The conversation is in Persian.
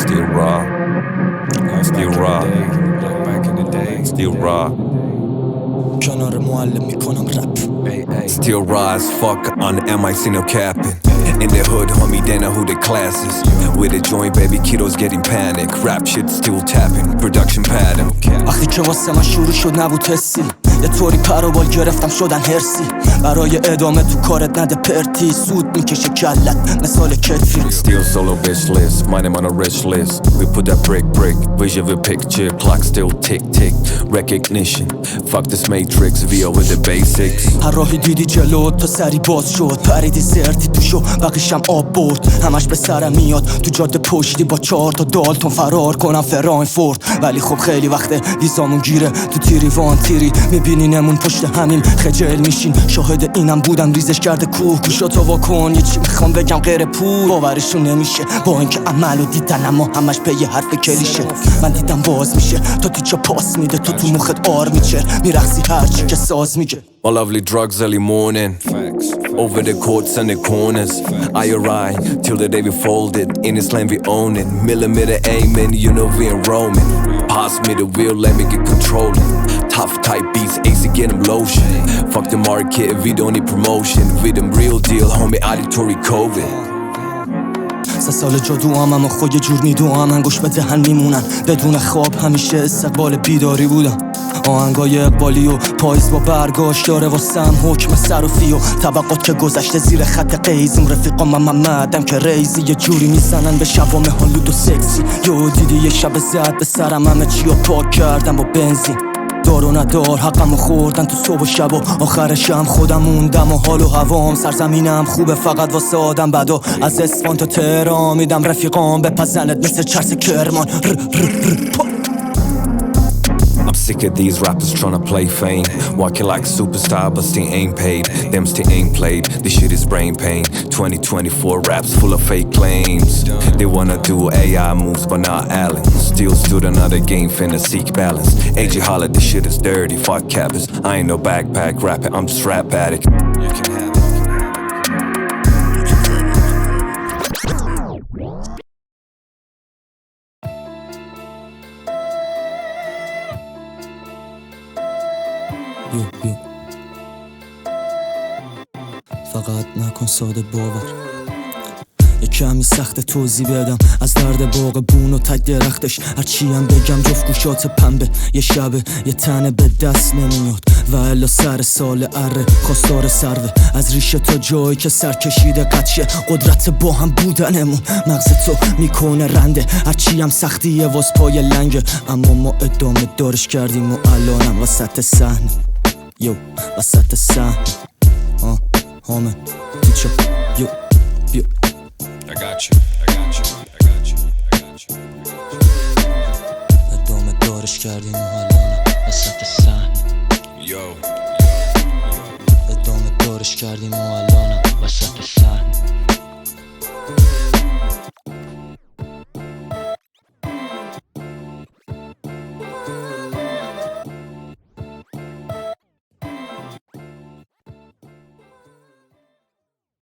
Still raw, still raw, still raw. کنار معلم میکنم رپ. Still raw as fuck on the MIC, no cappin. In the hood, homie, they know who the class is. With a joint, baby, kidoZ getting panic. Rap shit still tapping, production pattern. وقتی که واسه من شروع شد نبود حسی، یه طوری پروبال گرفتم شدن حرصی. برای ادامه تو کارت نده پرتی، سود میکشه جلوت مثال کتری. Still solo bitchless, my name on a rich list. We put that brick, visual picture. Clock still tick, recognition. Fuck this matrix, VO with the basics. هر راهی دیدی جلوت تا سریع باز شد. پریدی زرتی توشو بقیشم آب برد. همش به سرم میاد تو جاده پشتی با 4 تا دالتون فرار کنم فرانکفورت. ولی خب خیلی وقته ویزامون گیره تو تیری وان تیری. میبینی نمون پشت همین خجل میشین. شاهد اینم بودم ریزش کرده کوه. گوشاتو واکن یه چی میخوام بگم غیر پول. باورشون نمیشه با اینکه عملو دیدن اما همش به یه حرف کلیشه. من دیدم باز میشه تا تیچا پاس میده تو مخت آر میچر. میرقصی هرچی که ساز میگه. My lovely drugs early morning. Over the courts and the corners. I arrive till the day we folded. In this land we own it. Millimeter aiming, you know we ain't roaming. Pass me the wheel, let me get controlling. Tough type beats, AC get them lotion. Fuck the market, we don't need promotion. We them real deal, homie, auditory COVID. 3 سال جادو هم و خود یه جور میدوام. انگوش به دهن میمونن بدون خواب. همیشه استقبال بیداری بودم. آهنگای اقبالی و پاییز با برگاش داره واسم حکم صرفی و طبقات که گذشته زیر خط قیزیم. رفیقام من محمدم که ریزی یه جوری میزنن به شبام هالود و سکسی. یه دیدی یه شب زد به سرم همه چی رو پاک کردم با بنزین. دار و ندار حقمو خوردن تو صبح و شب و آخرشم خودم موندم و حال و هوام. سرزمینم خوبه فقط واسه آدم بدا. از اصفهان تا تهران میدم رفیقام بپزنت مثل چرس کرمان. I'm sick of these rappers tryna play fame. Walking like a superstar but still ain't paid. Them still ain't played, this shit is brain pain. 2024 raps full of fake claims. They wanna do AI moves but not Allen. Still stood another game, finna seek balance. AJ Holla, this shit is dirty, fuck cappers. I ain't no backpack rapping, I'm just rap addict. You can have it. فقط نکن ساده باور. یه کمی سخت توضیح بدم از درد باغ بون و تک درختش. هرچی هم بگم جفت گوشات پنبه. یه شبه یه تنه به دست نمیاد و الا سر سال اره خواستار سروه. از ریشه تا جایی که سر کشیده قدشه. قدرت با هم بودنمون مغز تو میکنه رنده. هرچی هم سختیه واس پای لنگه. اما ما ادامه دارش کردیم و الانم وسط صحنه. یو وسط صحنه. Hamen X TCha. Yo. I got you. ادامه دارش کردیم و الان وسط صحنه. Yo. ادامه دارش کردیم و الان